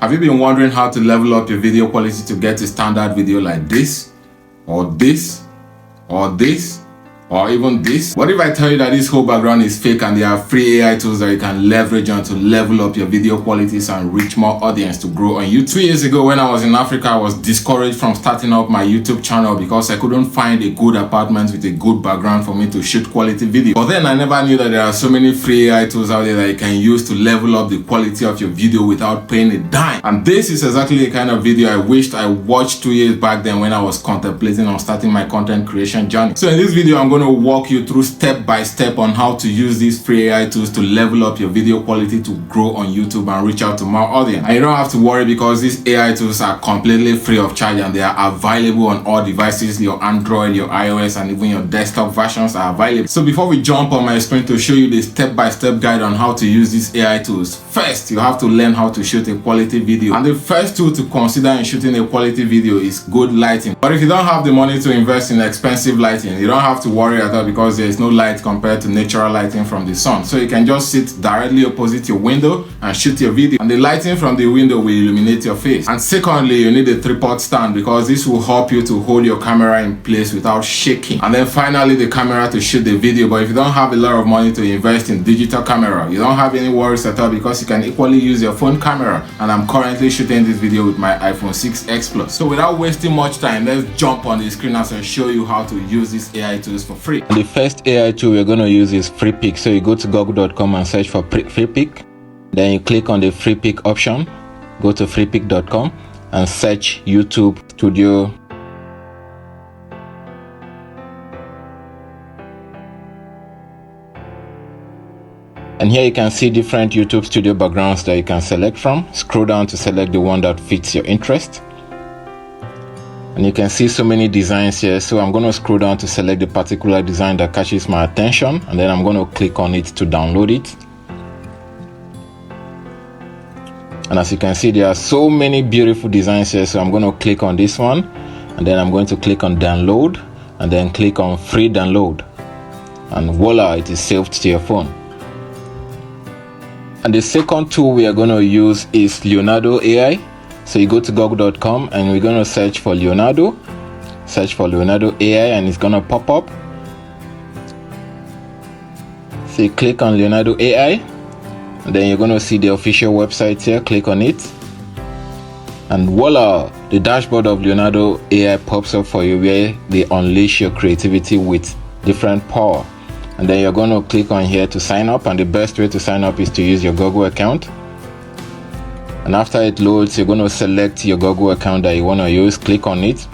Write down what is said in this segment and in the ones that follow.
Have you been wondering how to level up your video quality to get a standard video like this, or this, or this, or even this? What if I tell you that this whole background is fake and there are free AI tools that you can leverage on to level up your video qualities and reach more audience to grow on YouTube? 2 years ago when I was in Africa, I was discouraged from starting up my YouTube channel because I couldn't find a good apartment with a good background for me to shoot quality video. But then I never knew that there are so many free AI tools out there that you can use to level up the quality of your video without paying a dime. And this is exactly the kind of video I wished I watched 2 years back then when I was contemplating on starting my content creation journey. So in this video, I'm going to walk you through step by step on how to use these free AI tools to level up your video quality to grow on YouTube and reach out to more audience. And you don't have to worry because these AI tools are completely free of charge and they are available on all devices. Your Android, your iOS, and even your desktop versions are available. So before we jump on my screen to show you the step-by-step guide on how to use these AI tools, first you have to learn how to shoot a quality video. And the first tool to consider in shooting a quality video is good lighting. But if you don't have the money to invest in expensive lighting, you don't have to worry at all because there is no light compared to natural lighting from the sun. So you can just sit directly opposite your window and shoot your video, and the lighting from the window will illuminate your face. And secondly, you need a tripod stand because this will help you to hold your camera in place without shaking. And then finally, the camera to shoot the video. But if you don't have a lot of money to invest in digital camera, you don't have any worries at all because you can equally use your phone camera. And I'm currently shooting this video with my iPhone 6X Plus. So without wasting much time, let's jump on the screen as I show you how to use these AI tools for free. The first AI tool we're going to use is FreePic. So you go to google.com and search for FreePic. Then you click on the FreePic option, go to freepic.com and search YouTube Studio. And here you can see different YouTube Studio backgrounds that you can select from. Scroll down to select the one that fits your interest. And you can see so many designs here. So I'm going to scroll down to select the particular design that catches my attention. And then I'm going to click on it to download it. And as you can see, there are so many beautiful designs here. So I'm going to click on this one. And then I'm going to click on download. And then click on free download. And voila, it is saved to your phone. And the second tool we are going to use is Leonardo AI. So you go to google.com and we're going to search for Leonardo. Search for Leonardo AI and it's going to pop up. So you click on Leonardo AI and then you're going to see the official website here. Click on it. And voila, the dashboard of Leonardo AI pops up for you where they unleash your creativity with different power. And then you're going to click on here to sign up, and the best way to sign up is to use your Google account. And after it loads, you're going to select your Google account that you want to use, click on it,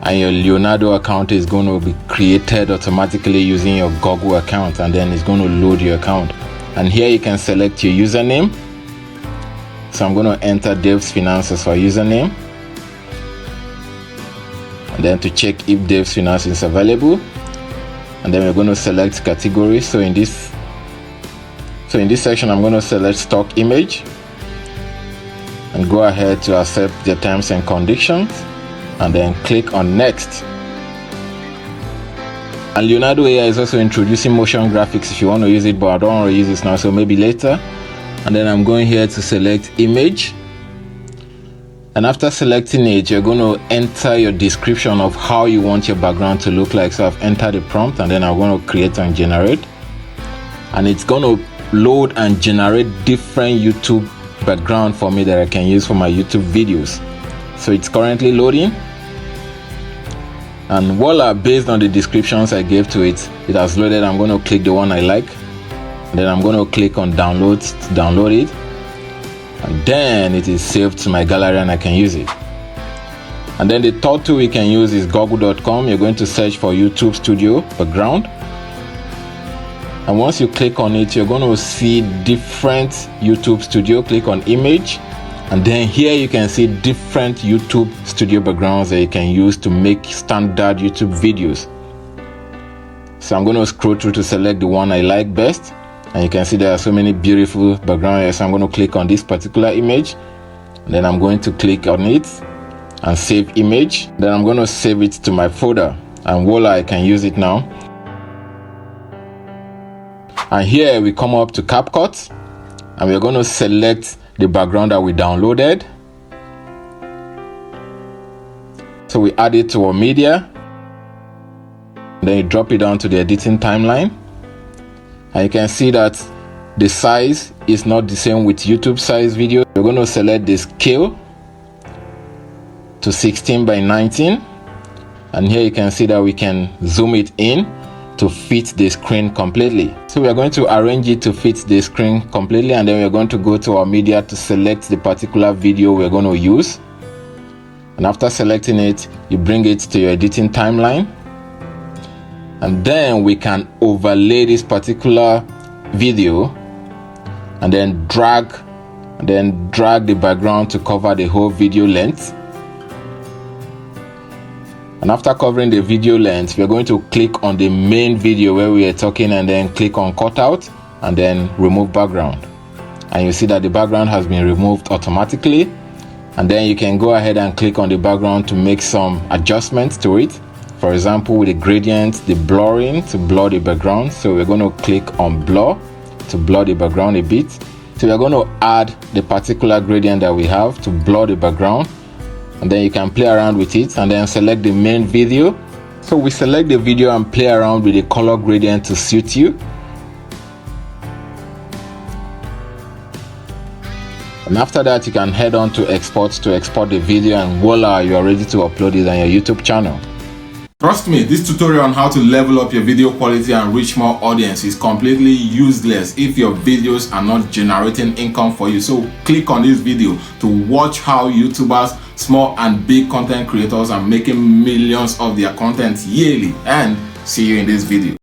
and your Leonardo account is going to be created automatically using your Google account, and then it's going to load your account. And here you can select your username. So I'm going to enter Dave's Finance as our username, and then to check if Dave's Finance is available. And then we're going to select category. So in this section, I'm going to select stock image and go ahead to accept the terms and conditions and then click on next. And Leonardo AI is also introducing motion graphics if you want to use it, but I don't want to use this now, so maybe later. And then I'm going here to select image. And after selecting it, you're going to enter your description of how you want your background to look like. So I've entered the prompt and then I'm going to create and generate. And it's going to load and generate different YouTube background for me that I can use for my YouTube videos. So it's currently loading. And voila, based on the descriptions I gave to it, it has loaded. I'm going to click the one I like. And then I'm going to click on download to download it. And then it is saved to my gallery and I can use it. And then the third tool we can use is google.com. You're going to search for YouTube Studio background. And once you click on it, you're going to see different YouTube Studio. Click on image. And then here you can see different YouTube Studio backgrounds that you can use to make standard YouTube videos. So I'm going to scroll through to select the one I like best. And you can see there are so many beautiful backgrounds here. So I'm going to click on this particular image. And then I'm going to click on it and save image. Then I'm going to save it to my folder. And voila, I can use it now. And here we come up to CapCut. And we're going to select the background that we downloaded. So we add it to our media, then you drop it down to the editing timeline, and you can see that the size is not the same with YouTube size video. We're going to select the scale to 16 by 19, and here you can see that we can zoom it in to fit the screen completely. So we are going to arrange it to fit the screen completely, and then we're going to go to our media to select the particular video we're going to use. And after selecting it, you bring it to your editing timeline, and then we can overlay this particular video and then drag the background to cover the whole video length. And after covering the video length, we're going to click on the main video where we are talking, and then click on cutout and then remove background, and you see that the background has been removed automatically. And then you can go ahead and click on the background to make some adjustments to it. For example, with the gradient, the blurring, to blur the background. So we're going to click on blur to blur the background a bit. So we're going to add the particular gradient that we have to blur the background, and then you can play around with it and then select the main video. So we select the video and play around with the color gradient to suit you. And after that, you can head on to export the video, and voila, you are ready to upload it on your YouTube channel. Trust me, this tutorial on how to level up your video quality and reach more audience is completely useless if your videos are not generating income for you. So click on this video to watch how YouTubers, small and big content creators, are making millions of their content yearly, and see you in this video.